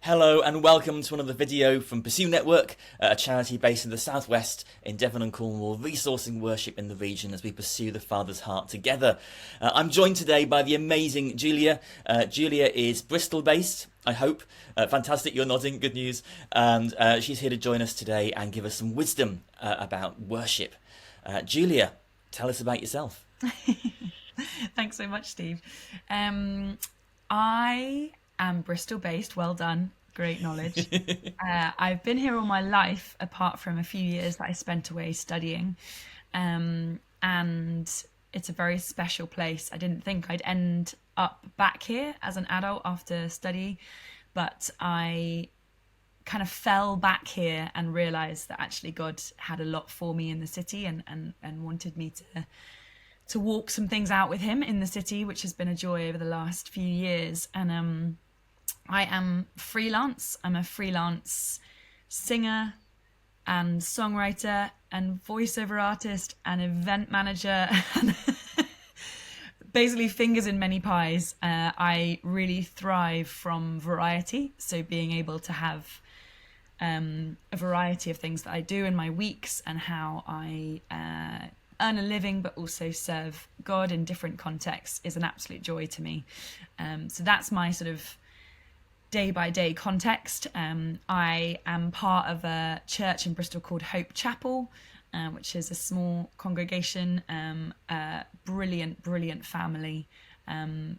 Hello and welcome to another video from Pursue Network, a charity based in the southwest in Devon and Cornwall, resourcing worship in the region as we pursue the Father's heart together. I'm joined today by the amazing Julia. Julia is Bristol based, I hope. Fantastic, you're nodding, good news. And she's here to join us today and give us some wisdom about worship. Julia, tell us about yourself. Thanks so much, Steve. I am Bristol based. Well done. Great knowledge. I've been here all my life, apart from a few years that I spent away studying. And it's a very special place. I didn't think I'd end up back here as an adult after study, but I kind of fell back here and realized that actually God had a lot for me in the city and wanted me to walk some things out with him in the city, which has been a joy over the last few years. And I am freelance. I'm a freelance singer and songwriter and voiceover artist and event manager and basically fingers in many pies. I really thrive from variety. So being able to have a variety of things that I do in my weeks and how I earn a living but also serve God in different contexts is an absolute joy to me. So that's my sort of day-by-day context. I am part of a church in Bristol called Hope Chapel, which is a small congregation, brilliant family,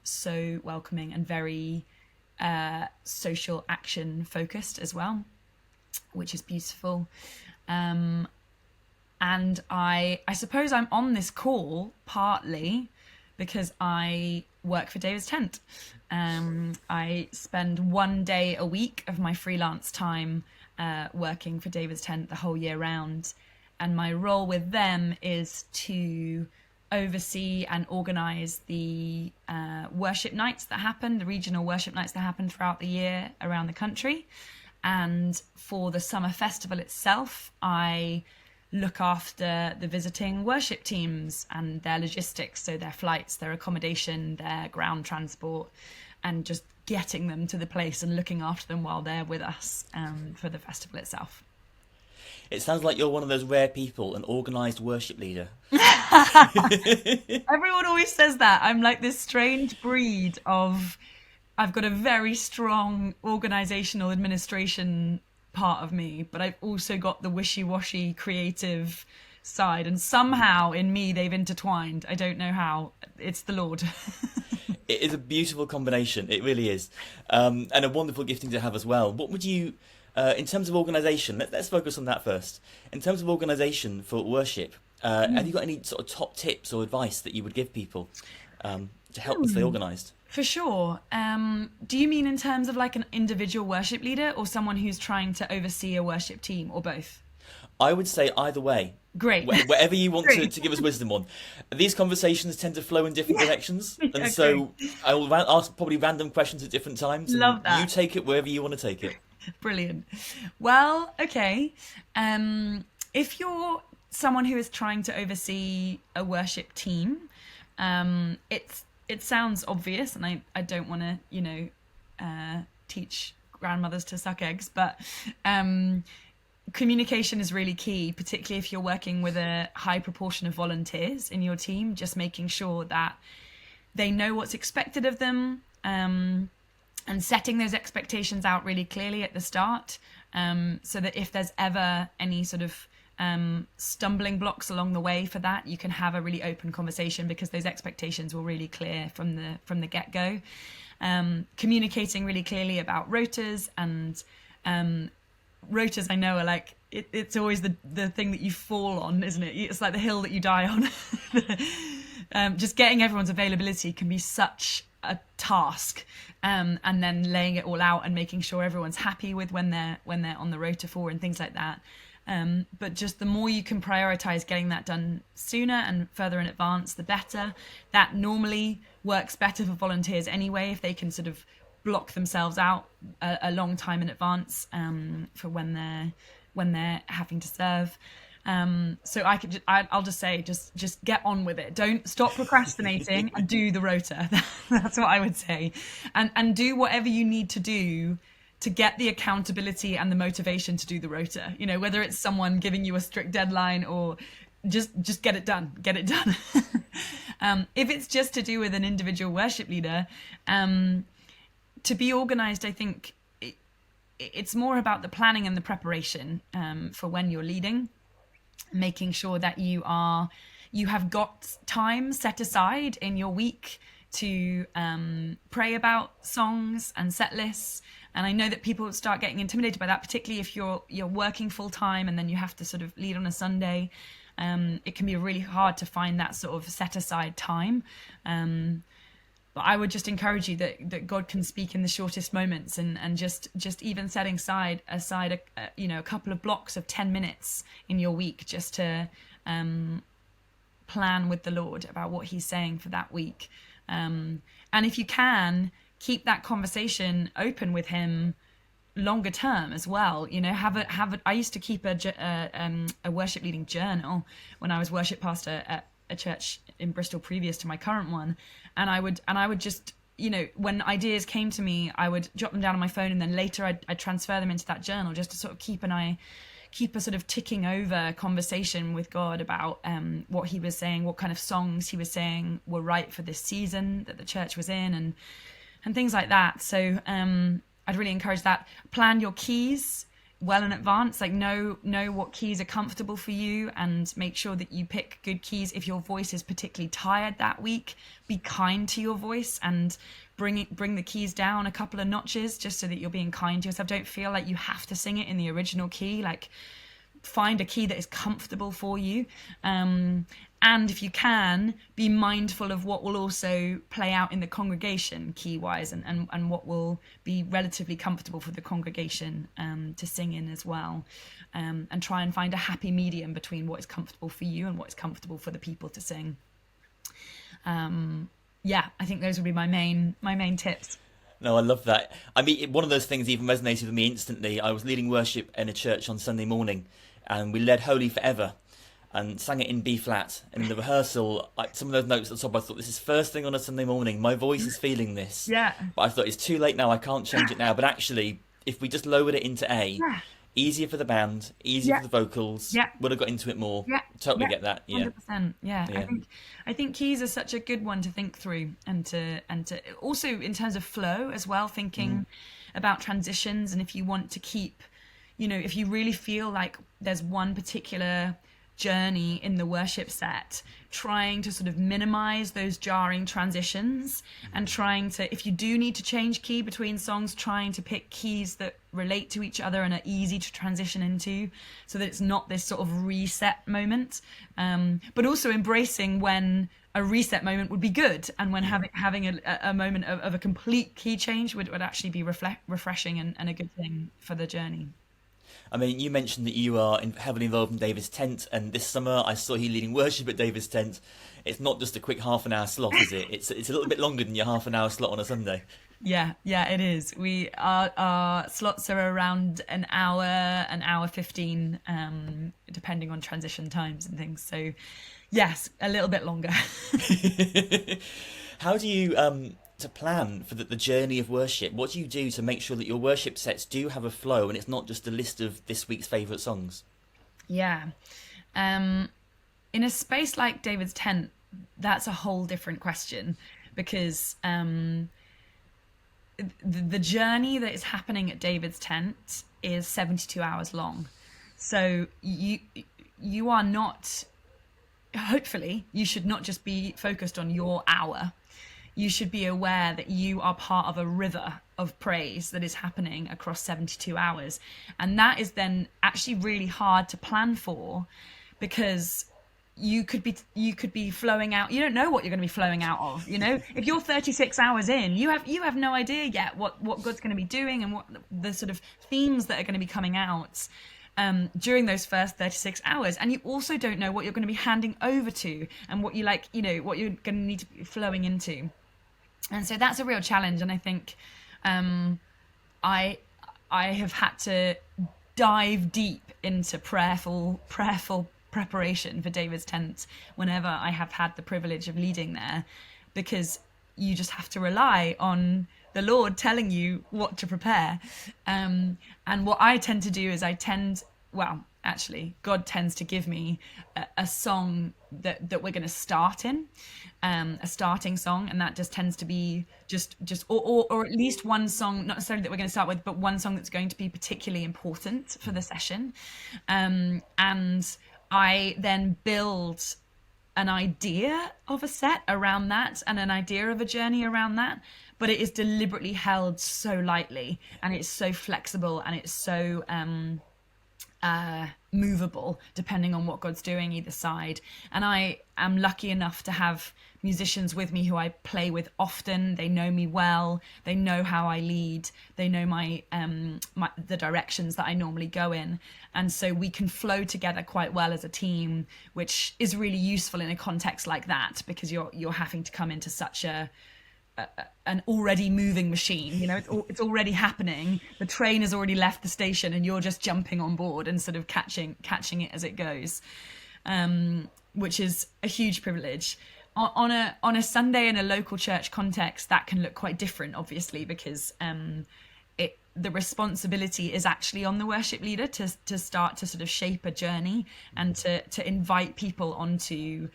so welcoming and very social action focused as well, which is beautiful. And I suppose I'm on this call partly because I work for David's Tent. I spend one day a week of my freelance time working for David's Tent the whole year round. And my role with them is to oversee and organise the worship nights that happen, the regional worship nights that happen throughout the year around the country. And for the summer festival itself, I look after the visiting worship teams and their logistics, so their flights, their accommodation, their ground transport, and just getting them to the place and looking after them while they're with us for the festival itself. It sounds like you're one of those rare people, an organised worship leader. Everyone always says that. I'm like this strange breed of, I've got a very strong organisational administration part of me, but I've also got the wishy-washy creative side, and somehow in me they've intertwined. I don't know how. It's the Lord. It is a beautiful combination, it really is, and a wonderful gifting to have as well. What would you, in terms of organisation, let's focus on that first. In terms of organisation for worship, have you got any sort of top tips or advice that you would give people to help them stay organised? For sure. Do you mean in terms of like an individual worship leader or someone who's trying to oversee a worship team, or both? I would say either way. Great. Whatever you want Great. to give us wisdom on. These conversations tend to flow in different directions, and Okay. so I will ask probably random questions at different times. And Love that. You take it wherever you want to take it. Brilliant. Well, okay. If you're someone who is trying to oversee a worship team, it sounds obvious, and I don't want to, teach grandmothers to suck eggs, but communication is really key, particularly if you're working with a high proportion of volunteers in your team, just making sure that they know what's expected of them, and setting those expectations out really clearly at the start, so that if there's ever any sort of stumbling blocks along the way for that, you can have a really open conversation, because those expectations were really clear from the get-go. Communicating really clearly about rotas, and rotas I know are like it's always the thing that you fall on, isn't it? It's like the hill that you die on. Just getting everyone's availability can be such a task, and then laying it all out and making sure everyone's happy with when they're on the rota for and things like that. But just the more you can prioritize getting that done sooner and further in advance, the better. That normally works better for volunteers anyway, if they can sort of block themselves out a long time in advance for when they're having to serve. So I'll just say, just get on with it. Don't stop procrastinating and do the rota. That's what I would say. And do whatever you need to do to get the accountability and the motivation to do the rota, you know, whether it's someone giving you a strict deadline or just get it done. If it's just to do with an individual worship leader, to be organized, I think it's more about the planning and the preparation for when you're leading, making sure that you have got time set aside in your week to pray about songs and set lists. And I know that people start getting intimidated by that, particularly if you're working full time and then you have to sort of lead on a Sunday. It can be really hard to find that sort of set aside time. But I would just encourage you that God can speak in the shortest moments, and just even setting aside a couple of blocks of 10 minutes in your week just to plan with the Lord about what he's saying for that week. And if you can, keep that conversation open with him longer term as well. You know, I used to keep a worship leading journal when I was worship pastor at a church in Bristol previous to my current one, and I would just, you know, when ideas came to me, I would jot them down on my phone, and then later I'd transfer them into that journal just to sort of keep a sort of ticking over conversation with God about what he was saying, what kind of songs he was saying were right for this season that the church was in, and things like that. So I'd really encourage that. Plan your keys well in advance, like know what keys are comfortable for you, and make sure that you pick good keys. If your voice is particularly tired that week, be kind to your voice and bring the keys down a couple of notches, just so that you're being kind to yourself. Don't feel like you have to sing it in the original key. Like, find a key that is comfortable for you. And if you can, be mindful of what will also play out in the congregation key-wise, and what will be relatively comfortable for the congregation to sing in as well. And try and find a happy medium between what is comfortable for you and what is comfortable for the people to sing. I think those would be my main tips. No, I love that. I mean, one of those things even resonated with me instantly. I was leading worship in a church on Sunday morning, and we led Holy Forever and sang it in B flat. And in the rehearsal, some of those notes at the top, I thought, this is first thing on a Sunday morning. My voice is feeling this. Yeah. But I thought, it's too late now. I can't change it now. But actually, if we just lowered it into A, easier for the band, easier for the vocals, would have got into it more. Yeah. Totally get that. Yeah. 100%. Yeah. I think keys are such a good one to think through, and to also in terms of flow as well, thinking about transitions. And if you want to keep, you know, if you really feel like there's one particular journey in the worship set, trying to sort of minimize those jarring transitions, and trying to, if you do need to change key between songs, trying to pick keys that relate to each other and are easy to transition into, so that it's not this sort of reset moment, but also embracing when a reset moment would be good, and when having a moment of a complete key change would actually be refreshing and a good thing for the journey. I mean, you mentioned that you are heavily involved in David's Tent, and this summer I saw you leading worship at David's Tent. It's not just a quick half-an-hour slot, is it? It's a little bit longer than your half-an-hour slot on a Sunday. Yeah, it is. Our slots are around an hour 15, depending on transition times and things. So, yes, a little bit longer. How do you to plan for the journey of worship? What do you do to make sure that your worship sets do have a flow, and it's not just a list of this week's favourite songs? Yeah. In a space like David's Tent, that's a whole different question, because the journey that is happening at David's Tent is 72 hours long. So you are not, hopefully, you should not just be focused on your hour. You should be aware that you are part of a river of praise that is happening across 72 hours. And that is then actually really hard to plan for, because you could be flowing out. You don't know what you're going to be flowing out of. You know, if you're 36 hours in, you have no idea yet what God's going to be doing, and what the sort of themes that are going to be coming out during those first 36 hours. And you also don't know what you're going to be handing over to, and what you what you're going to need to be flowing into. And so that's a real challenge. And I think I have had to dive deep into prayerful preparation for David's Tent whenever I have had the privilege of leading there, because you just have to rely on the Lord telling you what to prepare. And what I tend to do is God tends to give me a song that we're going to start in, a starting song, and that just tends to be or at least one song, not necessarily that we're going to start with, but one song that's going to be particularly important for the session. And I then build an idea of a set around that and an idea of a journey around that, but it is deliberately held so lightly, and it's so flexible, and it's so movable depending on what God's doing either side. And I am lucky enough to have musicians with me who I play with often. They know me well, they know how I lead, they know the directions that I normally go in, and so we can flow together quite well as a team, which is really useful in a context like that, because you're having to come into such an already moving machine. It's already happening, the train has already left the station, and you're just jumping on board and sort of catching it as it goes, which is a huge privilege. On a Sunday in a local church context, that can look quite different, obviously, because the responsibility is actually on the worship leader to start to sort of shape a journey and to invite people onto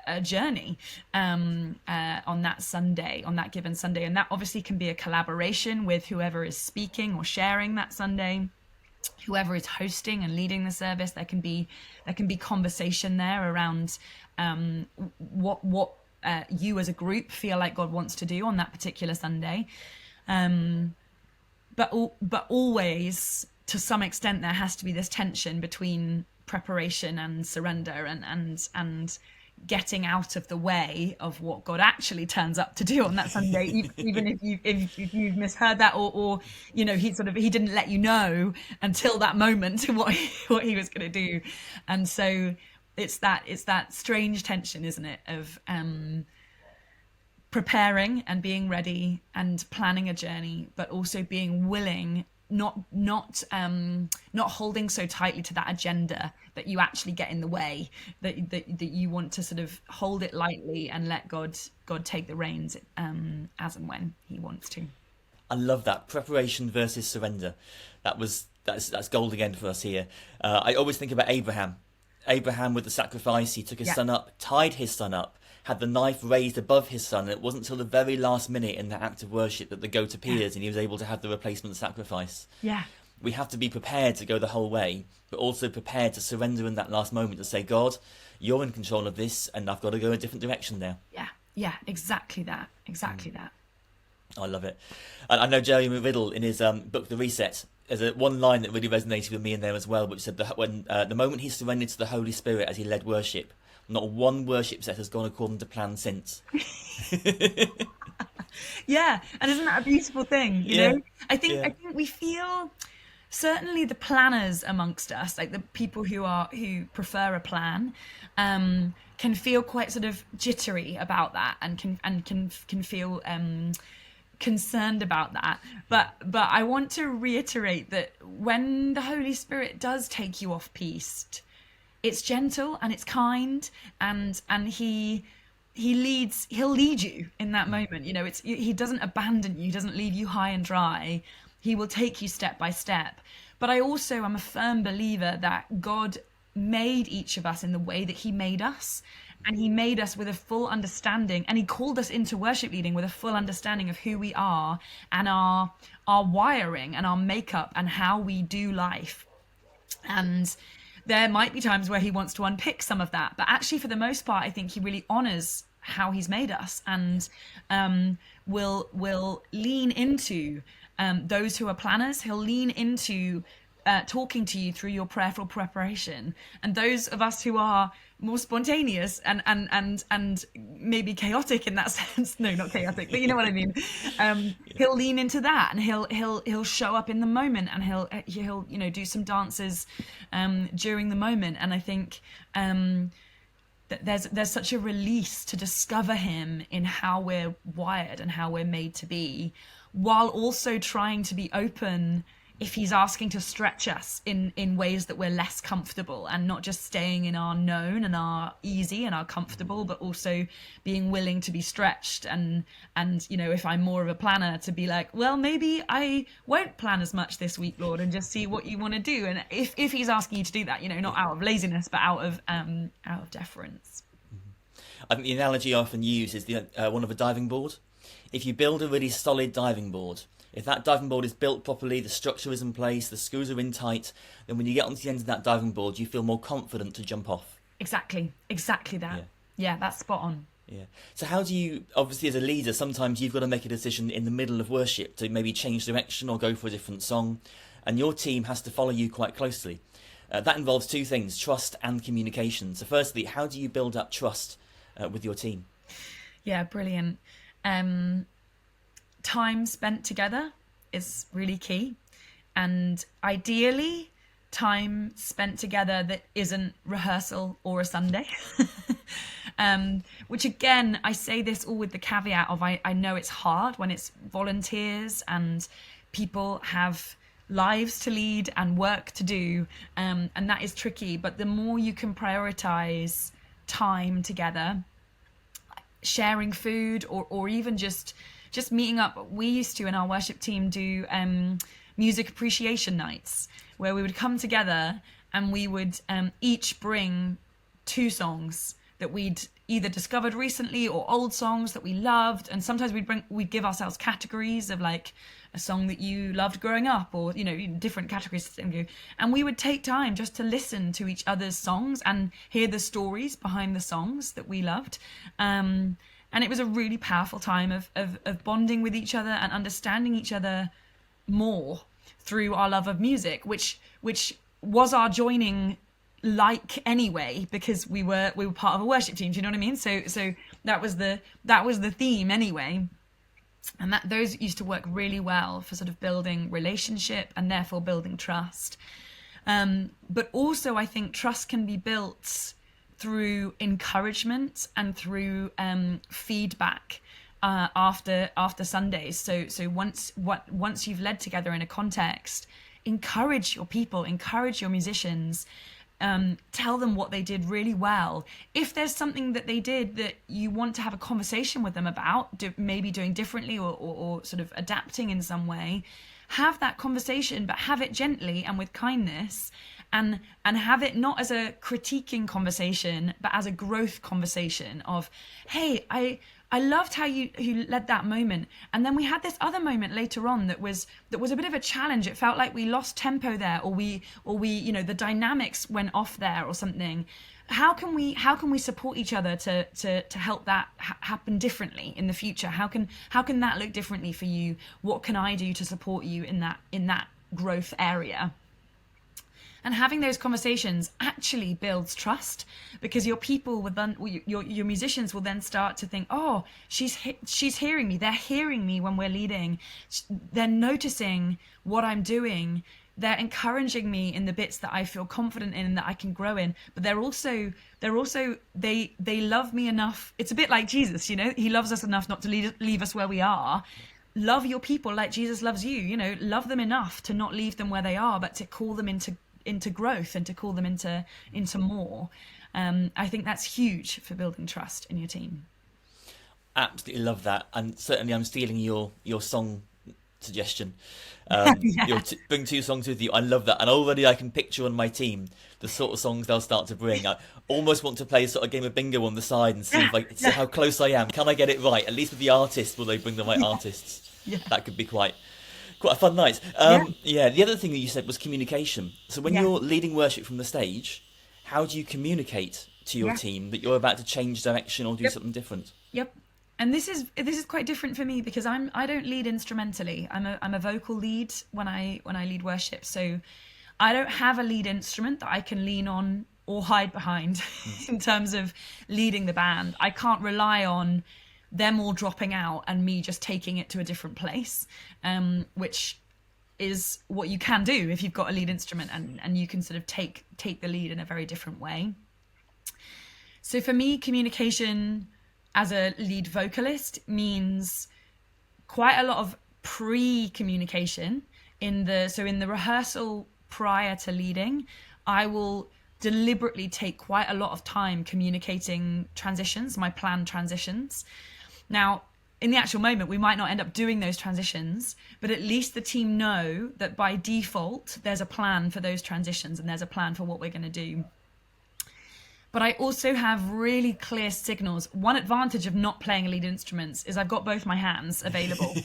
a journey on that Sunday, on that given Sunday. And that obviously can be a collaboration with whoever is speaking or sharing that Sunday, whoever is hosting and leading the service. There can be conversation there around what you as a group feel like God wants to do on that particular Sunday. But always, to some extent, there has to be this tension between preparation and surrender, and getting out of the way of what God actually turns up to do on that Sunday, even if you've misheard that, or he didn't let you know until that moment what he was going to do. And so it's that strange tension, isn't it, of preparing and being ready and planning a journey, but also being willing, not holding so tightly to that agenda that you actually get in the way, that you want to sort of hold it lightly and let God take the reins as and when he wants to. I love that, preparation versus surrender. That's gold again for us here. I always think about Abraham with the sacrifice. He took his son up, tied his son up, had the knife raised above his son, and it wasn't until the very last minute in that act of worship that the goat appears, and he was able to have the replacement sacrifice. Yeah. We have to be prepared to go the whole way, but also prepared to surrender in that last moment, to say, God, you're in control of this, and I've got to go a different direction now. Yeah, exactly that. I love it. And I know Jeremy Riddle, in his book The Reset, there's one line that really resonated with me in there as well, which said that when the moment he surrendered to the Holy Spirit as he led worship, not one worship set has gone according to plan since. Yeah, and isn't that a beautiful thing? You know, I think we feel, certainly the planners amongst us, like the people who prefer a plan, can feel quite sort of jittery about that, and can feel concerned about that. But I want to reiterate that when the Holy Spirit does take you off piste, it's gentle and it's kind, and he'll lead you in that moment. He doesn't abandon you, he doesn't leave you high and dry. He will take you step by step. But I also am a firm believer that God made each of us in the way that he made us, and he made us with a full understanding, and he called us into worship leading with a full understanding of who we are and our wiring and our makeup and how we do life. And there might be times where he wants to unpick some of that, but actually for the most part, I think he really honors how he's made us, and will lean into those who are planners. He'll lean into talking to you through your prayerful preparation, and those of us who are more spontaneous and maybe chaotic in that sense. No, not chaotic, but you know what I mean. He'll lean into that, and he'll show up in the moment, and he'll do some dances during the moment. And I think that there's such a release to discover him in how we're wired and how we're made to be, while also trying to be open if he's asking to stretch us in ways that we're less comfortable, and not just staying in our known and our easy and our comfortable, but also being willing to be stretched. And if I'm more of a planner, to be like, well, maybe I won't plan as much this week, Lord, and just see what you want to do. And if he's asking you to do that, not out of laziness, but out of deference. I think the analogy I often use is the one of a diving board. If you build a really solid diving board, if that diving board is built properly, the structure is in place, the screws are in tight, then when you get onto the end of that diving board, you feel more confident to jump off. Exactly that. Yeah, that's spot on. Yeah. So how do you, obviously as a leader, sometimes you've got to make a decision in the middle of worship to maybe change direction or go for a different song, and your team has to follow you quite closely. That involves two things, trust and communication. So firstly, how do you build up trust with your team? Yeah, brilliant. Time spent together is really key, and ideally time spent together that isn't rehearsal or a Sunday. Which again, I say this all with the caveat of I know it's hard when it's volunteers and people have lives to lead and work to do, and that is tricky. But the more you can prioritize time together, sharing food, or even just meeting up. We used to, in our worship team, do music appreciation nights where we would come together and we would each bring 2 songs that we'd either discovered recently or old songs that we loved. And sometimes we'd give ourselves categories of like a song that you loved growing up, or different categories to think. And we would take time just to listen to each other's songs and hear the stories behind the songs that we loved. And it was a really powerful time of bonding with each other and understanding each other more through our love of music, which was our joining like anyway, because we were part of a worship team. Do you know what I mean? So that was the theme anyway, and those used to work really well for sort of building relationship and therefore building trust. But also, I think trust can be built through encouragement and through feedback after Sundays. So once you've led together in a context, encourage your people, encourage your musicians, tell them what they did really well. If there's something that they did that you want to have a conversation with them about, maybe doing differently or sort of adapting in some way, have that conversation, but have it gently and with kindness. And have it not as a critiquing conversation, but as a growth conversation of, hey, I loved how you led that moment, and then we had this other moment later on that was a bit of a challenge. It felt like we lost tempo there, or we the dynamics went off there or something. How can we support each other to help that happen differently in the future? How can that look differently for you? What can I do to support you in that growth area? And having those conversations actually builds trust, because your people will then, your musicians will then start to think, oh, she's hearing me. They're hearing me when we're leading. They're noticing what I'm doing. They're encouraging me in the bits that I feel confident in and that I can grow in. But they love me enough. It's a bit like Jesus, he loves us enough not to leave us where we are. Love your people like Jesus loves you, love them enough to not leave them where they are, but to call them into growth and to call them into more. I think that's huge for building trust in your team. Absolutely love that, and certainly I'm stealing your song suggestion. Bring 2 songs with you. I love that, and already I can picture on my team the sort of songs they'll start to bring. I almost want to play a sort of game of bingo on the side and see see how close I am. Can I get it right? At least with the artists, will they bring the right artists? Yeah. That could be quite a fun night. The other thing that you said was communication. So when you're leading worship from the stage, how do you communicate to your team that you're about to change direction or do something different? Yep. And this is quite different for me, because I don't lead instrumentally. I'm a vocal lead when I lead worship. So I don't have a lead instrument that I can lean on or hide behind in terms of leading the band. I can't rely on them all dropping out and me just taking it to a different place, which is what you can do if you've got a lead instrument, and you can sort of take the lead in a very different way. So for me, communication as a lead vocalist means quite a lot of pre-communication in the rehearsal prior to leading, I will deliberately take quite a lot of time communicating transitions, my planned transitions. Now, in the actual moment, we might not end up doing those transitions, but at least the team know that by default, there's a plan for those transitions and there's a plan for what we're going to do. But I also have really clear signals. One advantage of not playing lead instruments is I've got both my hands available.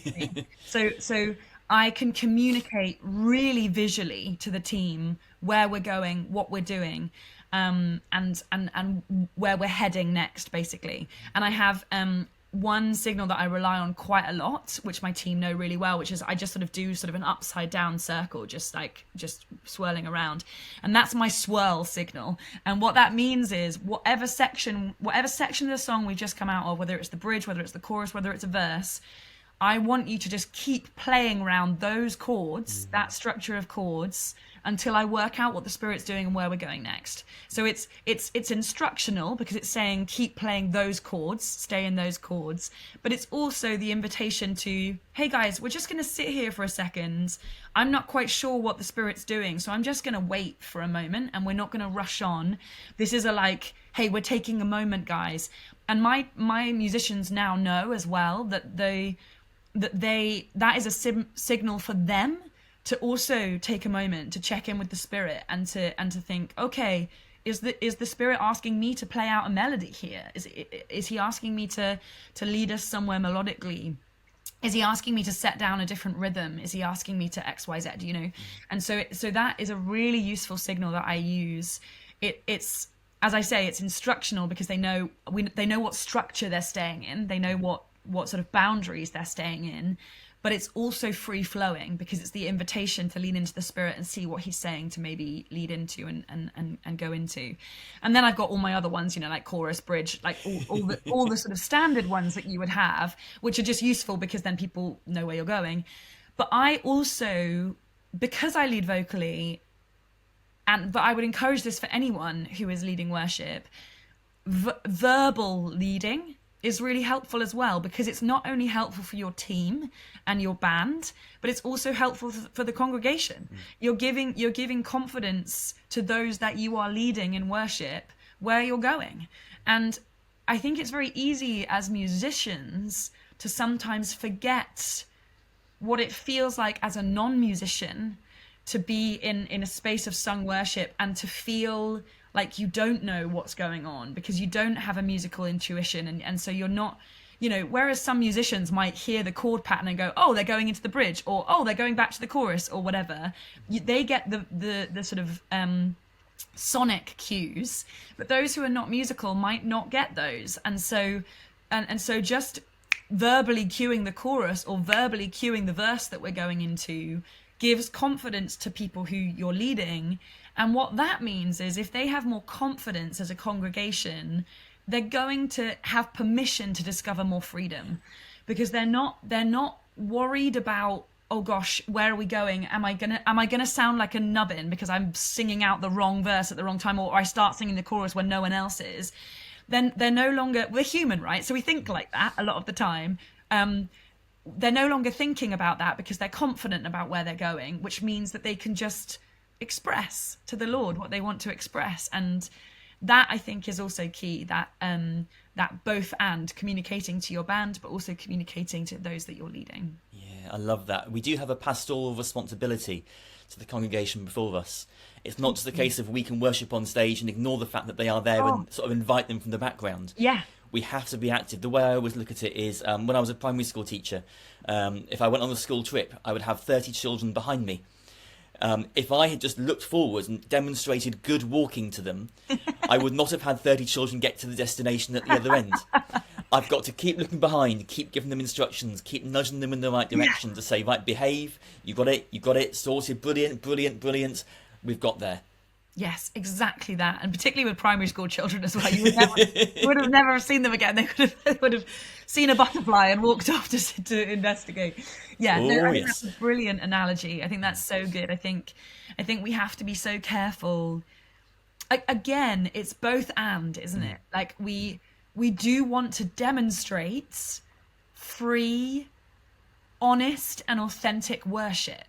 So I can communicate really visually to the team where we're going, what we're doing, and where we're heading next, basically. And I have one signal that I rely on quite a lot, which my team know really well, which is I just sort of do sort of an upside down circle, just swirling around. And that's my swirl signal. And what that means is whatever section of the song we've just come out of, whether it's the bridge, whether it's the chorus, whether it's a verse, I want you to just keep playing around those chords, that structure of chords, until I work out what the Spirit's doing and where we're going next. So it's instructional because it's saying keep playing those chords, stay in those chords, but it's also the invitation to, hey guys, we're just going to sit here for a second. I'm not quite sure what the Spirit's doing, so I'm just going to wait for a moment and we're not going to rush on. This is hey, we're taking a moment, guys. And my musicians now know as well that that is a signal for them to also take a moment to check in with the Spirit and to think, okay, is the Spirit asking me to play out a melody here? Is he asking me to lead us somewhere melodically? Is he asking me to set down a different rhythm? Is he asking me to X, Y, Z? You know, and so that is a really useful signal that I use. It's as I say, it's instructional because they know what structure they're staying in. They know what sort of boundaries they're staying in. But it's also free flowing because it's the invitation to lean into the Spirit and see what he's saying to maybe lead into and go into. And then I've got all my other ones, you know, like chorus, bridge, like all the sort of standard ones that you would have, which are just useful because then people know where you're going. But I also, because I lead vocally, but I would encourage this for anyone who is leading worship, verbal leading is really helpful as well, because it's not only helpful for your team and your band, but it's also helpful for the congregation. You're giving confidence to those that you are leading in worship where you're going. And I think it's very easy as musicians to sometimes forget what it feels like as a non-musician to be in a space of sung worship and to feel like you don't know what's going on because you don't have a musical intuition, and so you're not, you know, whereas some musicians might hear the chord pattern and go, oh, they're going into the bridge, or oh, they're going back to the chorus, or whatever. They get the sort of sonic cues, but those who are not musical might not get those, and so just verbally cueing the chorus or verbally cueing the verse that we're going into gives confidence to people who you're leading. And what that means is if they have more confidence as a congregation, they're going to have permission to discover more freedom, because they're not worried about, oh gosh, where are we going? Am I gonna sound like a nubbin because I'm singing out the wrong verse at the wrong time, or I start singing the chorus when no one else is? Then they're no longer, we're human, right? So we think like that a lot of the time. They're no longer thinking about that because they're confident about where they're going, which means that they can just express to the Lord what they want to express. And that, I think, is also key, that both and communicating to your band but also communicating to those that you're leading. Yeah, I love that. We do have a pastoral responsibility to the congregation before us. It's not just a case of we can worship on stage and ignore the fact that they are there and sort of invite them from the background. Yeah. We have to be active. The way I always look at it is when I was a primary school teacher, if I went on a school trip, I would have 30 children behind me. If I had just looked forward and demonstrated good walking to them, I would not have had 30 children get to the destination at the other end. I've got to keep looking behind, keep giving them instructions, keep nudging them in the right direction to say, right, behave, you got it, sorted, brilliant, we've got there. Yes, exactly that. And particularly with primary school children as well. You would have never seen them again. They would have seen a butterfly and walked off to investigate. Yeah, I think that's a brilliant analogy. I think that's so good. I think we have to be so careful. Again, it's both and, isn't it? Like we do want to demonstrate free, honest and authentic worship.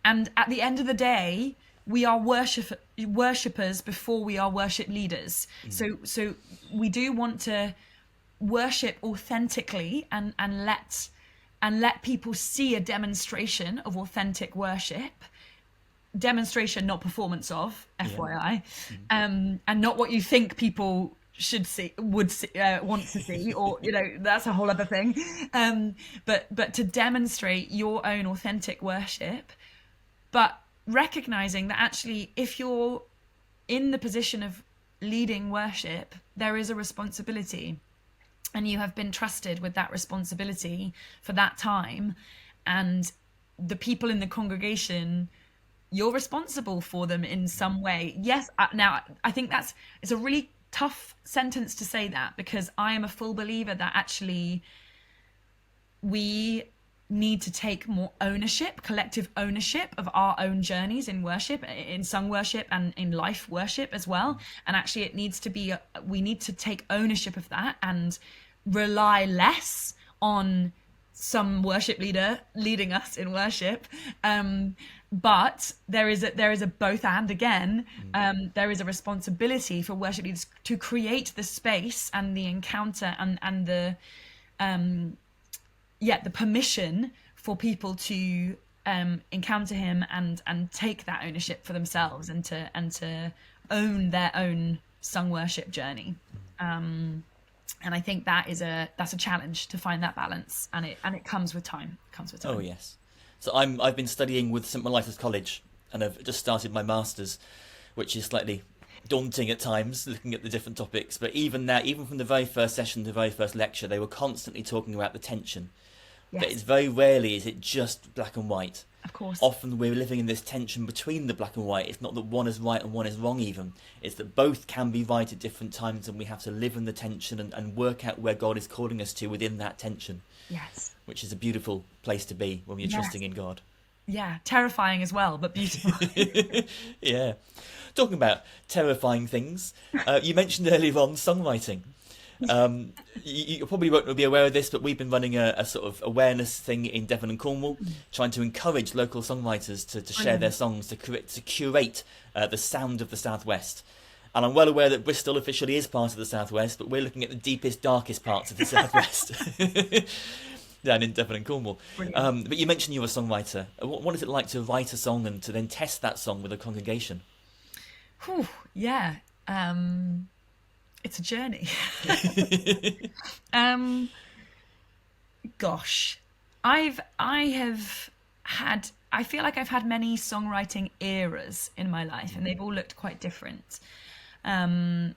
And at the end of the day, we are worshippers before we are worship leaders. So we do want to worship authentically and let people see a demonstration of authentic worship. Demonstration, not performance of, FYI, and not what you think people should see, want to see, or that's a whole other thing. But to demonstrate your own authentic worship, but recognizing that actually, if you're in the position of leading worship, there is a responsibility, and you have been trusted with that responsibility for that time, and the people in the congregation, you're responsible for them in some way. Yes. Now, I think it's a really tough sentence to say that, because I am a full believer that actually we need to take more ownership, collective ownership of our own journeys in worship, in sung worship and in life worship as well. And actually it needs to be, we need to take ownership of that and rely less on some worship leader leading us in worship. But there is a both and again. There is a responsibility for worship leaders to create the space and the encounter and the permission for people to encounter him and take that ownership for themselves and to own their own sung worship journey. And I think that's a challenge to find that balance, and it comes with time. Oh yes. So I've been studying with St Mellitus College, and I've just started my masters, which is slightly daunting at times, looking at the different topics. But even from the very first session, the very first lecture, they were constantly talking about the tension. Yes. But it's very rarely is it just black and white. Of course. Often we're living in this tension between the black and white. It's not that one is right and one is wrong even. It's that both can be right at different times, and we have to live in the tension and work out where God is calling us to within that tension. Yes. Which is a beautiful place to be when you're trusting in God. Yeah, terrifying as well, but beautiful. Yeah. Talking about terrifying things, you mentioned earlier on songwriting. You probably won't be aware of this, but we've been running a sort of awareness thing in Devon and Cornwall, trying to encourage local songwriters to share their songs, to curate the sound of the Southwest. And I'm well aware that Bristol officially is part of the Southwest, but we're looking at the deepest, darkest parts of the Southwest. Down in Devon and Cornwall. But you mentioned you're a songwriter. What is it like to write a song and to then test that song with a congregation? Whew, yeah. It's a journey. Gosh, I feel like I've had many songwriting eras in my life, and they've all looked quite different. And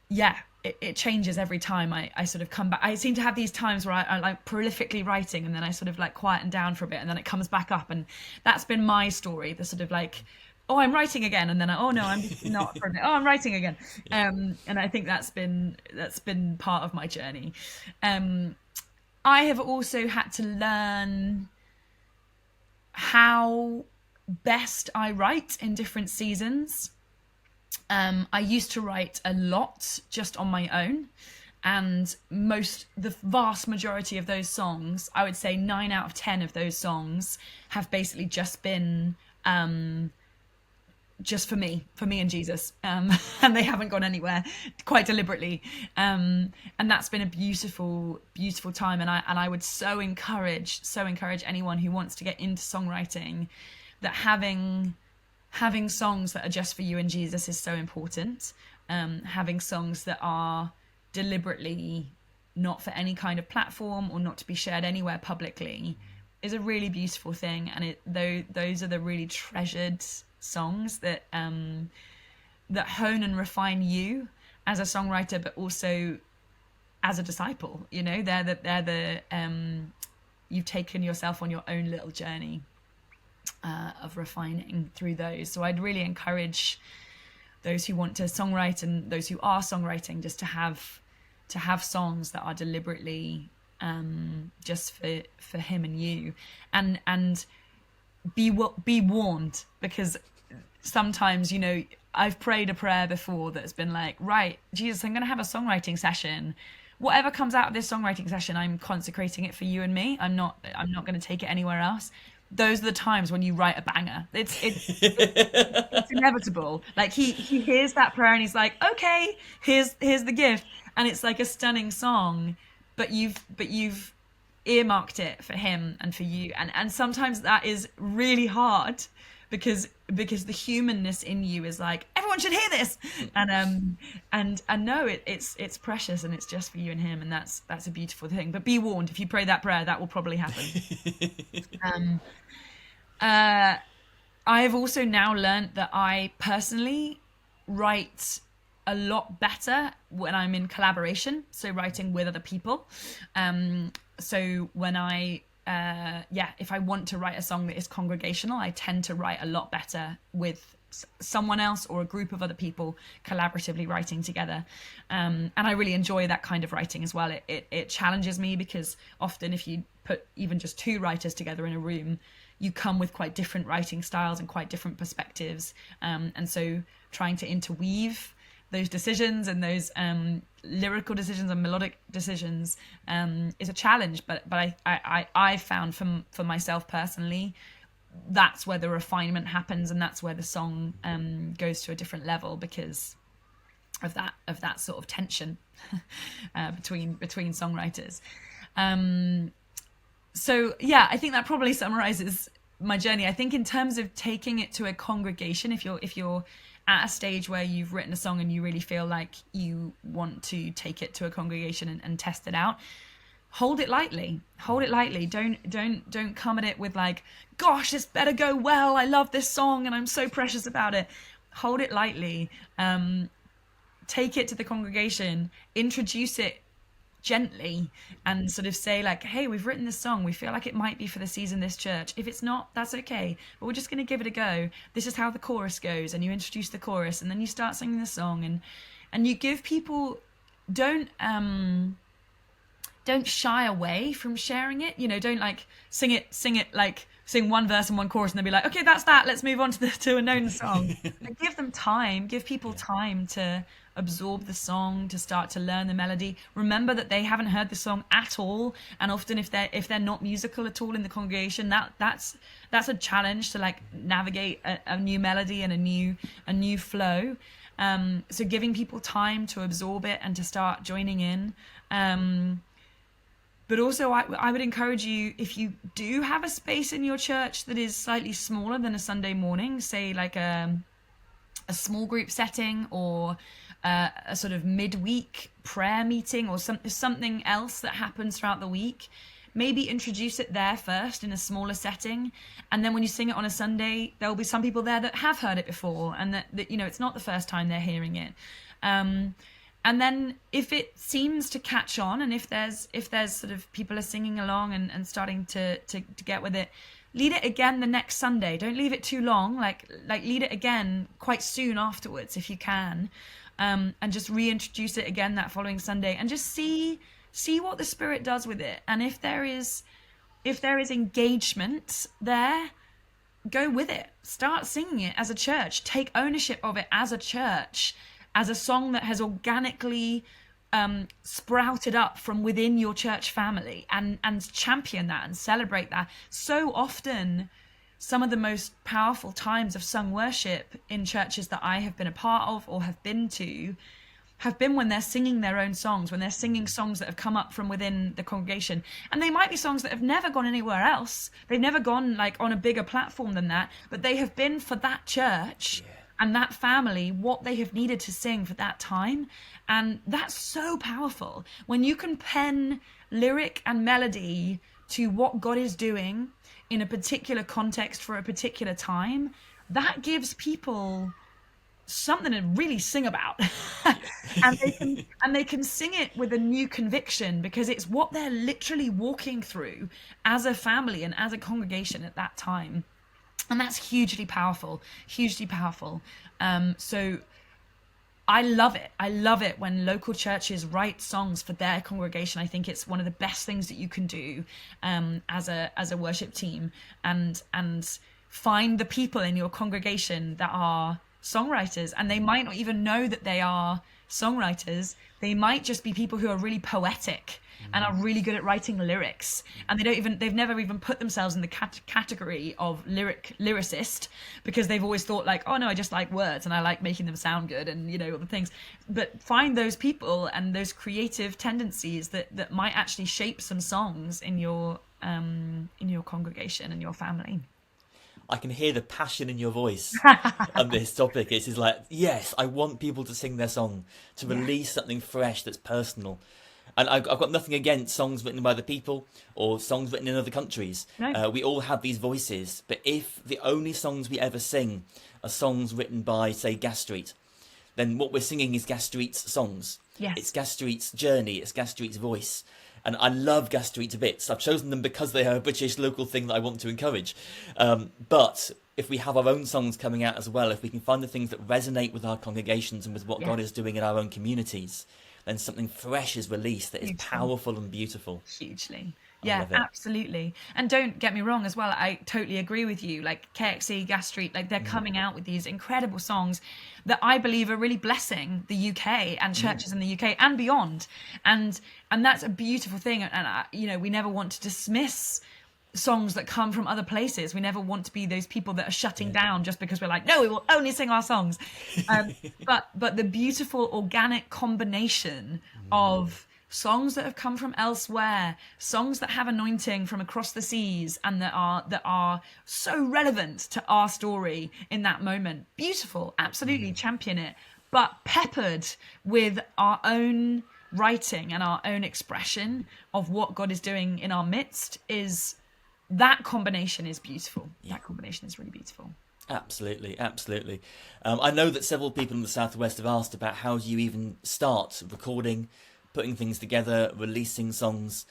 yeah, it changes every time I sort of come back. I seem to have these times where I like prolifically writing, and then I sort of like quieten down for a bit, and then it comes back up. And that's been my story, the sort of like, oh, I'm writing again, and then I'm not for a bit. Oh, I'm writing again. And I think that's been part of my journey. I have also had to learn how best I write in different seasons. I used to write a lot just on my own, and the vast majority of those songs, I would say 9 out of 10 of those songs, have basically just been just for me and Jesus, and they haven't gone anywhere, quite deliberately, and that's been a beautiful time. And I would so encourage anyone who wants to get into songwriting that having songs that are just for you and Jesus is so important. Having songs that are deliberately not for any kind of platform or not to be shared anywhere publicly is a really beautiful thing. And those are the really treasured songs that hone and refine you as a songwriter, but also as a disciple. They're the you've taken yourself on your own little journey of refining through those. So I'd really encourage those who want to songwrite and those who are songwriting just to have songs that are deliberately just for him and you, and be warned, because sometimes I've prayed a prayer before that's been like, right, Jesus, I'm going to have a songwriting session. Whatever comes out of this songwriting session, I'm consecrating it for you and me. I'm not going to take it anywhere else. those are the times when you write a banger. It's inevitable. Like he hears that prayer and he's like, okay, here's the gift, and it's like a stunning song, but you've earmarked it for him and for you, and sometimes that is really hard because the humanness in you is like, everyone should hear this, and no, it's precious, and it's just for you and him, and that's a beautiful thing. But be warned, if you pray that prayer, that will probably happen. I have also now learned that I personally write a lot better when I'm in collaboration, so writing with other people. So when if I want to write a song that is congregational, I tend to write a lot better with someone else or a group of other people collaboratively writing together. And I really enjoy that kind of writing as well. It challenges me, because often if you put even just two writers together in a room, you come with quite different writing styles and quite different perspectives. And so trying to interweave those decisions and those lyrical decisions and melodic decisions is a challenge. But I found for myself personally, that's where the refinement happens, and that's where the song goes to a different level, because of that sort of tension between songwriters. So yeah, I think that probably summarizes my journey. I think in terms of taking it to a congregation, if you're at a stage where you've written a song and you really feel like you want to take it to a congregation and test it out, hold it lightly. Don't come at it with like, gosh, this better go well, I love this song and I'm so precious about it. Hold it lightly. Take it to the congregation, introduce it gently, and sort of say like, hey, we've written this song, we feel like it might be for the season this church. If it's not, that's okay, but we're just going to give it a go. This is how the chorus goes, and you introduce the chorus, and then you start singing the song, and you give people, don't shy away from sharing it. Don't like sing it like sing one verse and one chorus and then be like, okay, that's that, let's move on to a known song. Like, give them time, give people time to absorb the song, to start to learn the melody. Remember that they haven't heard the song at all, and often if they're not musical at all in the congregation, that's a challenge to like navigate a new melody and a new flow. So giving people time to absorb it and to start joining in. But also I would encourage you, if you do have a space in your church that is slightly smaller than a Sunday morning, say like a small group setting, or a sort of midweek prayer meeting, or something else that happens throughout the week, maybe introduce it there first in a smaller setting, and then when you sing it on a Sunday, there will be some people there that have heard it before, and that it's not the first time they're hearing it. And then if it seems to catch on, and if there's sort of people are singing along and starting to get with it, lead it again the next Sunday. Don't leave it too long. Like lead it again quite soon afterwards if you can, and just reintroduce it again that following Sunday, and just see what the Spirit does with it. And if there is engagement there, go with it. Start singing it as a church. Take ownership of it as a church, as a song that has organically sprouted up from within your church family, and champion that and celebrate that. So often, some of the most powerful times of sung worship in churches that I have been a part of or have been to have been when they're singing their own songs, when they're singing songs that have come up from within the congregation. And they might be songs that have never gone anywhere else. They've never gone like on a bigger platform than that, but they have been for that church and that family what they have needed to sing for that time. And that's so powerful. When you can pen lyric and melody to what God is doing in a particular context for a particular time, that gives people something to really sing about. and they can sing it with a new conviction, because it's what they're literally walking through as a family and as a congregation at that time. And that's hugely powerful. So I love it when local churches write songs for their congregation. I think it's one of the best things that you can do as a worship team, and find the people in your congregation that are songwriters, and they might not even know that they are songwriters. They might just be people who are really poetic and are really good at writing lyrics, and they've never even put themselves in the category of lyricist, because they've always thought like, oh no, I just like words and I like making them sound good, and you know, all the things. But find those people and those creative tendencies that might actually shape some songs in your congregation and your family. I can hear the passion in your voice on this topic. It's just like, yes, I want people to sing their song, to release something fresh that's personal. And I've got nothing against songs written by the people or songs written in other countries. No. We all have these voices. But if the only songs we ever sing are songs written by, say, Gas Street, then what we're singing is Gas Street's songs. Yes. It's Gas Street's journey. It's Gas Street's voice. And I love Gas Street to bits. I've chosen them because they are a British local thing that I want to encourage. But if we have our own songs coming out as well, if we can find the things that resonate with our congregations and with what God is doing in our own communities, then something fresh is released that is powerful and beautiful. Hugely. Yeah, absolutely. And don't get me wrong as well, I totally agree with you. Like KXC, Gas Street, like they're coming out with these incredible songs that I believe are really blessing the UK and churches in the UK and beyond. And that's a beautiful thing. And you know, we never want to dismiss songs that come from other places. We never want to be those people that are shutting down just because we're like, no, we will only sing our songs. But the beautiful organic combination of songs that have come from elsewhere, songs that have anointing from across the seas and that are so relevant to our story in that moment. Beautiful, absolutely champion it. But peppered with our own writing and our own expression of what God is doing in our midst that combination is beautiful. That combination is really beautiful. Absolutely, absolutely. I know that several people in the Southwest have asked about how do you even start recording, putting things together, releasing songs.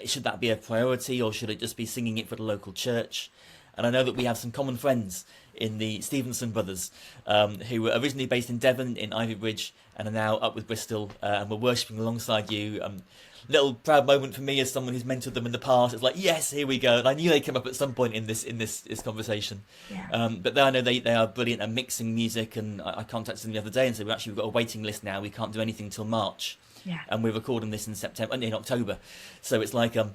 Should that be a priority, or should it just be singing it for the local church? And I know that we have some common friends in the Stevenson brothers, who were originally based in Devon, in Ivybridge, and are now up with Bristol, and were worshipping alongside you. Little proud moment for me as someone who's mentored them in the past. It's like, yes, here we go. And I knew they'd come up at some point in this conversation. Yeah. But I know they are brilliant at mixing music, and I contacted them the other day and said, we've got a waiting list now. We can't do anything till March. Yeah. And we're recording this in October. So it's like they're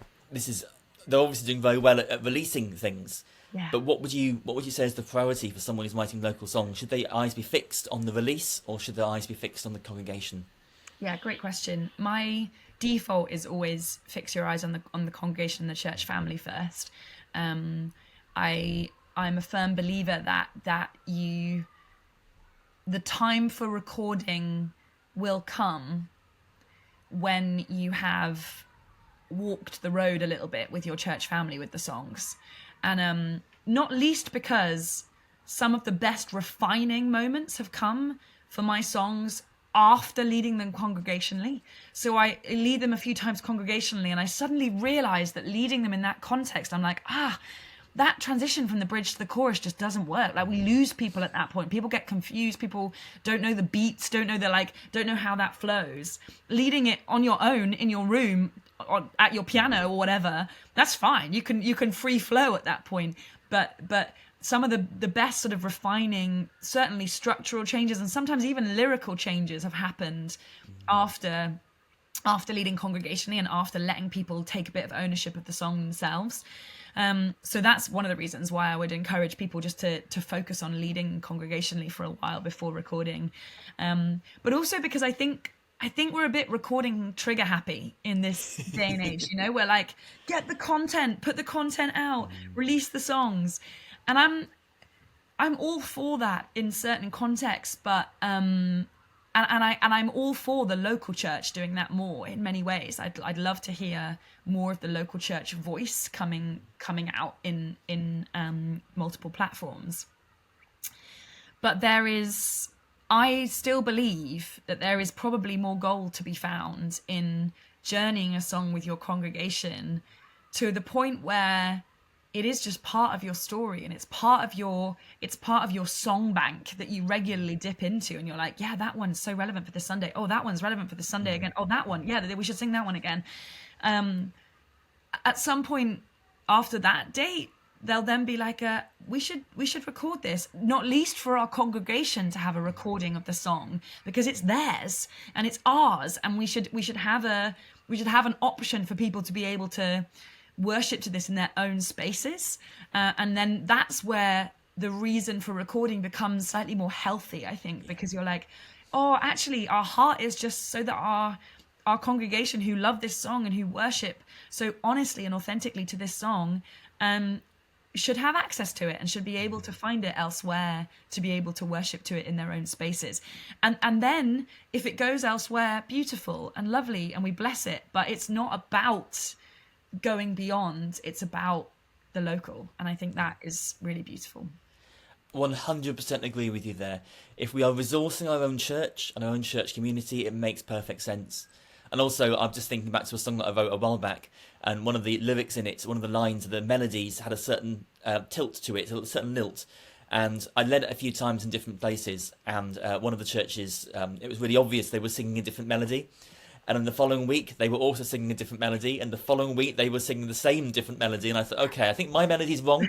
obviously doing very well at releasing things. Yeah. But what would you say is the priority for someone who's writing local songs? Should their eyes be fixed on the release, or should their eyes be fixed on the congregation? Yeah, great question. My default is always fix your eyes on the congregation and the church family first. I'm a firm believer that the time for recording will come when you have walked the road a little bit with your church family with the songs. And not least because some of the best refining moments have come for my songs after leading them congregationally. So I lead them a few times congregationally, and I suddenly realized that leading them in that context, I'm like, that transition from the bridge to the chorus just doesn't work. Like, we lose people at that point. People get confused. People don't know the beats, don't know how that flows. Leading it on your own in your room or at your piano or whatever, that's fine. You can free flow at that point. But some of the best sort of refining, certainly structural changes and sometimes even lyrical changes have happened after leading congregationally and after letting people take a bit of ownership of the song themselves. So that's one of the reasons why I would encourage people just to focus on leading congregationally for a while before recording. But also because I think we're a bit recording trigger happy in this day and age. You know, we're like, get the content, put the content out, release the songs. And I'm all for that in certain contexts, but and I'm all for the local church doing that more in many ways. I'd love to hear more of the local church voice coming out in multiple platforms. But I still believe that there is probably more gold to be found in journeying a song with your congregation to the point where it is just part of your story, and it's part of your song bank that you regularly dip into, and you're like, yeah, that one's so relevant for this Sunday. Oh, that one's relevant for this Sunday again. Oh, that one, yeah, we should sing that one again. At some point after that date, they'll then be like, we should record this, not least for our congregation to have a recording of the song, because it's theirs and it's ours, and we should have an option for people to be able to worship to this in their own spaces, and then that's where the reason for recording becomes slightly more healthy, I think, because you're like, oh, actually, our heart is just so that our congregation who love this song and who worship so honestly and authentically to this song should have access to it and should be able to find it elsewhere, to be able to worship to it in their own spaces. And then if it goes elsewhere, beautiful and lovely, and we bless it. But it's not about going beyond, it's about the local. And I think that is really beautiful. 100% agree with you there. If we are resourcing our own church and our own church community, it makes perfect sense. And also, I'm just thinking back to a song that I wrote a while back, and one of the lyrics in it, one of the lines, the melodies had a certain tilt to it, a certain lilt. And I led it a few times in different places, and one of the churches, it was really obvious they were singing a different melody. And then the following week, they were also singing a different melody. And the following week, they were singing the same different melody. And I thought, okay, I think my melody's wrong.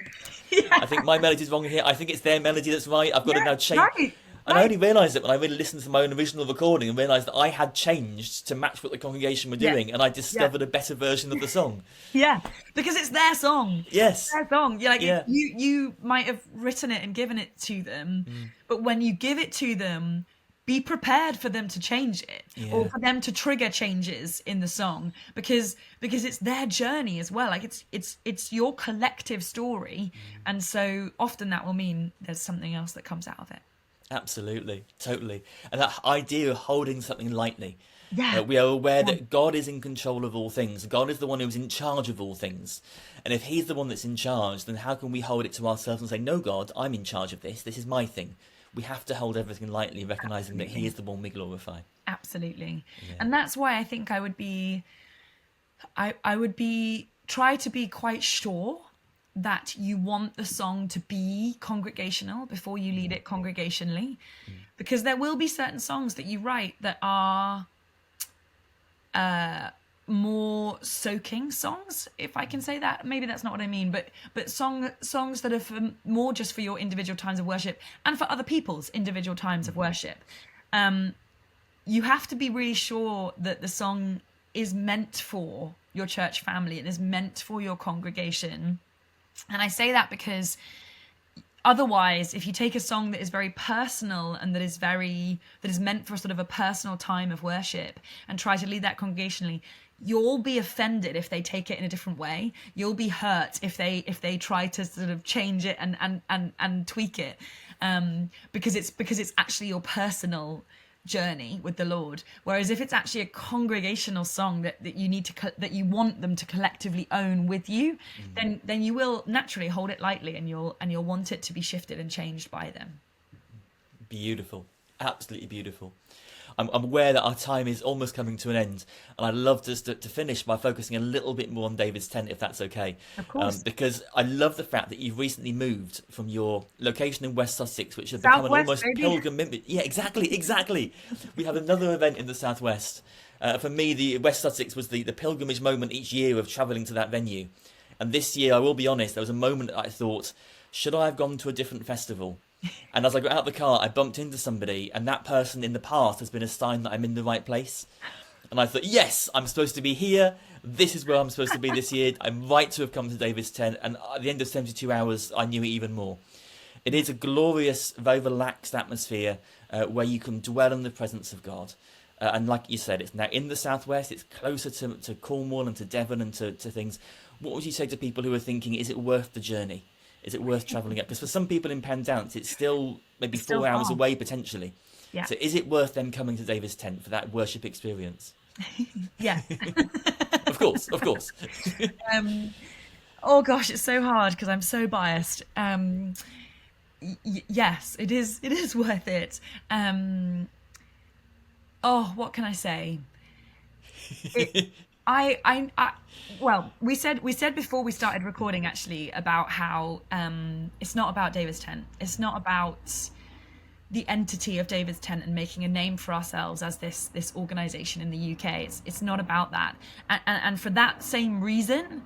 Yeah. I think my melody's wrong here. I think it's their melody that's right. I've got to now change. Right. And I only realised it when I really listened to my own original recording and realised that I had changed to match what the congregation were doing. And I discovered a better version of the song. Yeah, because it's their song. Yes. It's their song. You're like, you might have written it and given it to them, but when you give it to them, be prepared for them to change it or for them to trigger changes in the song, because it's their journey as well. Like it's your collective story, and so often that will mean there's something else that comes out of it. Absolutely, totally. And that idea of holding something lightly. Yeah. We are aware that God is in control of all things. God is the one who's in charge of all things. And if he's the one that's in charge, then how can we hold it to ourselves and say, no, God, I'm in charge of this. This is my thing. We have to hold everything lightly, recognising that he is the one we glorify. Absolutely. Yeah. And that's why I think I would be try to be quite sure that you want the song to be congregational before you lead it congregationally, because there will be certain songs that you write that are more soaking songs, if I can say that. Maybe that's not what I mean, but songs that are more just for your individual times of worship and for other people's individual times of worship. You have to be really sure that the song is meant for your church family and is meant for your congregation. And I say that because otherwise, if you take a song that is very personal and that is meant for sort of a personal time of worship and try to lead that congregationally, you'll be offended if they take it in a different way. You'll be hurt if they try to sort of change it and tweak it, because it's actually your personal journey with the Lord. Whereas if it's actually a congregational song that you need to that you want them to collectively own with you, then you will naturally hold it lightly, and you'll want it to be shifted and changed by them. Beautiful, absolutely beautiful. I'm aware that our time is almost coming to an end, and I'd love to finish by focusing a little bit more on David's tent, if that's okay. Of course. Because I love the fact that you've recently moved from your location in West Sussex, which has become an almost pilgrim. Yeah, exactly. We have another event in the Southwest. For me, the West Sussex was the pilgrimage moment each year of travelling to that venue. And this year, I will be honest, there was a moment that I thought, should I have gone to a different festival? And as I got out of the car, I bumped into somebody, and that person in the past has been a sign that I'm in the right place. And I thought, yes, I'm supposed to be here. This is where I'm supposed to be this year. I'm right to have come to David's tent. And at the end of 72 hours, I knew it even more. It is a glorious, very relaxed atmosphere where you can dwell in the presence of God. And like you said, it's now in the Southwest. It's closer to Cornwall and to Devon and to things. What would you say to people who are thinking, is it worth the journey? Is it worth travelling up? Because for some people in Penzance, it's still maybe 4 hours away potentially. Yeah. So is it worth them coming to David's tent for that worship experience? Yeah. Of course. Oh gosh, it's so hard because I'm so biased. Yes, it is worth it. What can I say? Well, we said before we started recording actually about how it's not about David's tent. It's not about the entity of David's tent and making a name for ourselves as this organization in the UK. It's not about that. And for that same reason,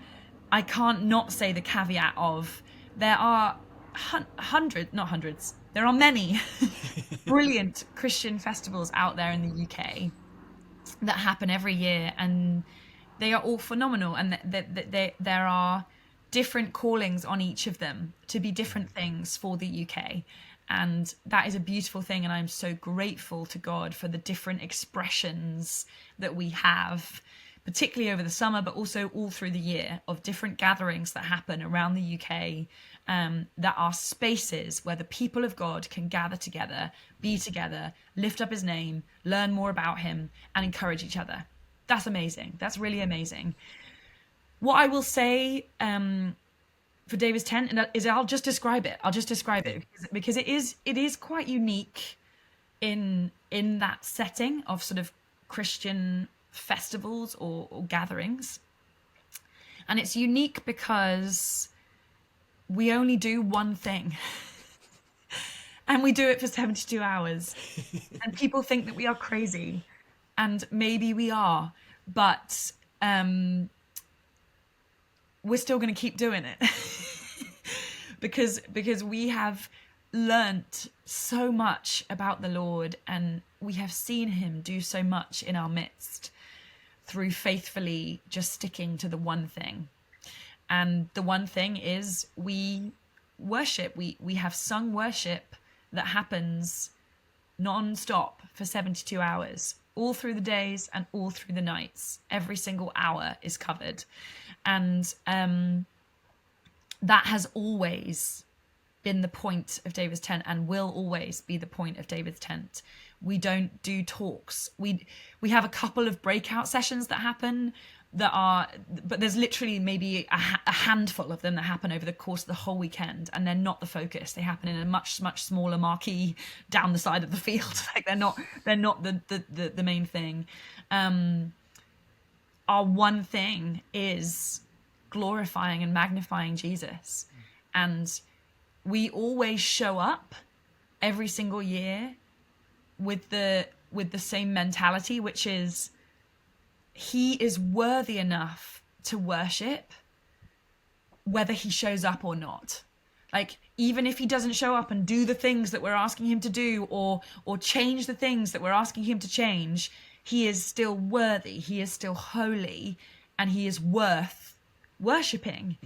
I can't not say the caveat of there are not hundreds, there are many brilliant Christian festivals out there in the UK that happen every year, and they are all phenomenal, and there are different callings on each of them to be different things for the UK. And that is a beautiful thing, and I'm so grateful to God for the different expressions that we have, particularly over the summer, but also all through the year, of different gatherings that happen around the UK, that are spaces where the people of God can gather together, be together, lift up his name, learn more about him, and encourage each other. That's amazing. That's really amazing. What I will say for David's Tent is I'll just describe it. Because it is quite unique in that setting of sort of Christian festivals or gatherings. And it's unique because we only do one thing. And we do it for 72 hours. And people think that we are crazy. And maybe we are. But we're still going to keep doing it. because we have learnt so much about the Lord, and we have seen him do so much in our midst through faithfully just sticking to the one thing. And the one thing is we worship. We have sung worship that happens non-stop for 72 hours, all through the days and all through the nights. Every single hour is covered. And that has always been the point of David's Tent, and will always be the point of David's Tent. We don't do talks. We have a couple of breakout sessions that happen but there's literally maybe a handful of them that happen over the course of the whole weekend, and they're not the focus. They happen in a much smaller marquee down the side of the field. Like they're not the main thing. Our one thing is glorifying and magnifying Jesus, and we always show up every single year with the same mentality, which is he is worthy enough to worship whether he shows up or not. Like, even if he doesn't show up and do the things that we're asking him to do, or change the things that we're asking him to change, he is still worthy, he is still holy, and he is worth worshipping.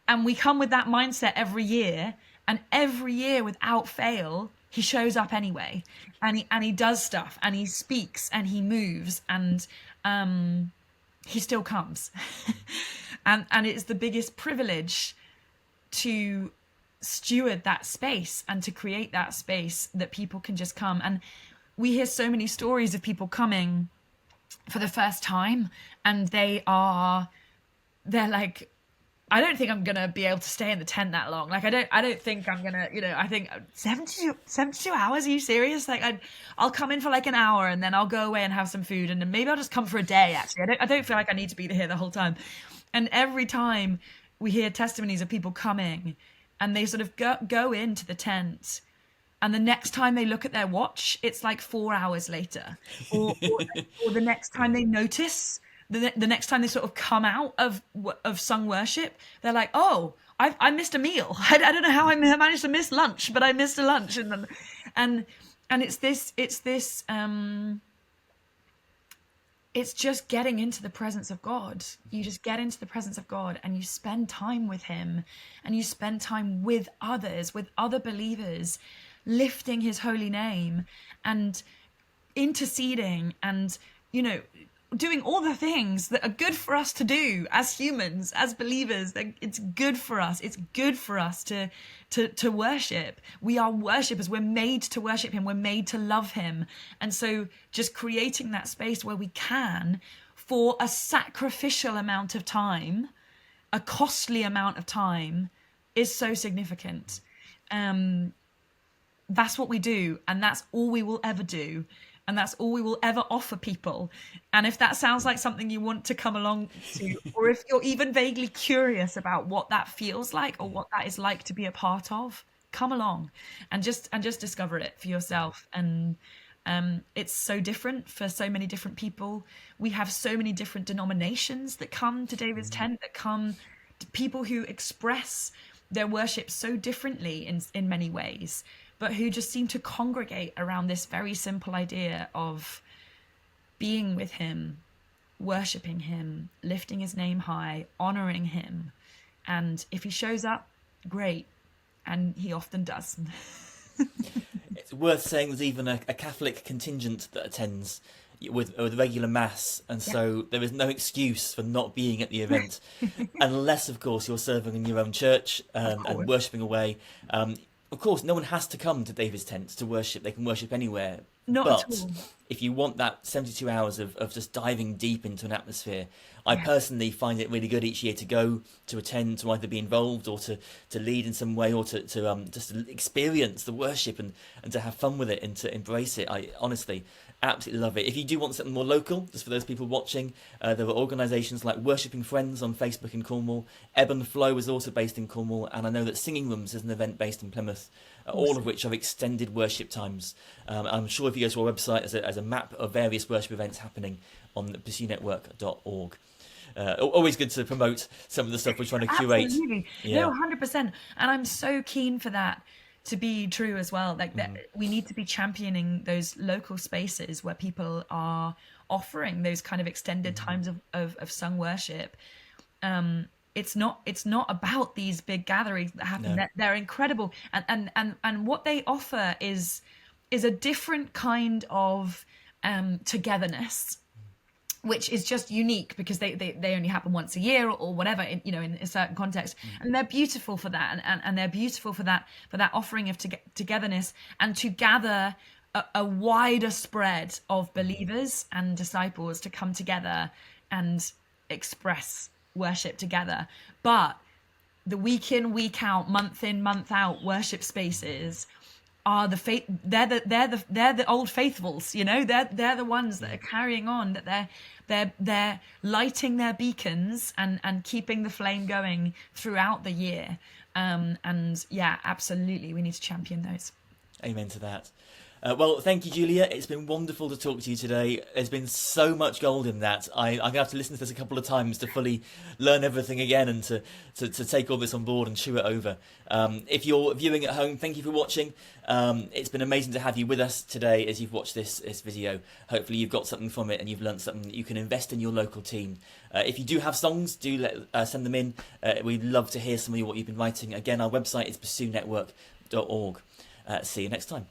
And we come with that mindset every year, and every year without fail he shows up anyway, and he does stuff, and he speaks, and he moves, and he still comes. and it's the biggest privilege to steward that space and to create that space that people can just come. And we hear so many stories of people coming for the first time, and they're like, I don't think I'm gonna be able to stay in the tent that long. Like, I don't think I'm gonna, I think 72 hours, are you serious? Like, I'll come in for like an hour, and then I'll go away and have some food, and then maybe I'll just come for a day. Actually, I don't feel like I need to be here the whole time. And every time we hear testimonies of people coming, and they sort of go into the tent, and the next time they look at their watch, it's like 4 hours later, or the next time they notice, the next time they sort of come out of sung worship, they're like, oh, I missed a meal. I don't know how I managed to miss lunch, but I missed a lunch. And it's this it's just getting into the presence of God. You just get into the presence of God, and you spend time with him, and you spend time with others, with other believers, lifting his holy name and interceding, and doing all the things that are good for us to do as humans, as believers. It's good for us. It's good for us to worship. We are worshippers. We're made to worship him. We're made to love him. And so just creating that space where we can, for a sacrificial amount of time, a costly amount of time, is so significant. That's what we do, and that's all we will ever do. And that's all we will ever offer people. And if that sounds like something you want to come along to, or if you're even vaguely curious about what that feels like, or what that is like to be a part of, come along and just discover it for yourself. And it's so different for so many different people. We have so many different denominations that come to David's Tent, that come to people who express their worship so differently in many ways, but who just seem to congregate around this very simple idea of being with him, worshipping him, lifting his name high, honoring him. And if he shows up, great. And he often does. It's worth saying there's even a Catholic contingent that attends with regular mass, and so there is no excuse for not being at the event, unless, of course, you're serving in your own church and worshipping away. Of course, no one has to come to David's tent to worship. They can worship anywhere. Not but at all. If you want that 72 hours of just diving deep into an atmosphere, I personally find it really good each year to go, to attend, to either be involved or to lead in some way, or to just to experience the worship and to have fun with it and to embrace it. I honestly absolutely love it. If you do want something more local, just for those people watching, there are organisations like Worshipping Friends on Facebook in Cornwall. Ebb and Flow is also based in Cornwall, and I know that Singing Rooms is an event based in Plymouth, all of which have extended worship times. I'm sure if you go to our website, as a map of various worship events happening on pursuenetwork.org. Always good to promote some of the stuff we're trying to curate. Absolutely. Yeah. No, 100%. And I'm so keen for that to be true as well. Like that, we need to be championing those local spaces where people are offering those kind of extended times of sung worship. It's not about these big gatherings that happen. No. They're incredible, and what they offer is a different kind of togetherness, which is just unique because they only happen once a year or whatever, in a certain context, and they're beautiful for that, and they're beautiful for that offering of togetherness, and to gather a wider spread of believers and disciples to come together and express worship together. But the week in, week out, month in, month out worship spaces are they're the old faithfuls, they're the ones that are carrying on, that they're lighting their beacons and keeping the flame going throughout the year. And yeah, absolutely, we need to champion those. Amen to that. Well, thank you, Julia. It's been wonderful to talk to you today. There's been so much gold in that. I'm going to have to listen to this a couple of times to fully learn everything again and to take all this on board and chew it over. If you're viewing at home, thank you for watching. It's been amazing to have you with us today as you've watched this video. Hopefully you've got something from it and you've learned something that you can invest in your local team. If you do have songs, do send them in. We'd love to hear some of what you've been writing. Again, our website is pursuenetwork.org. See you next time.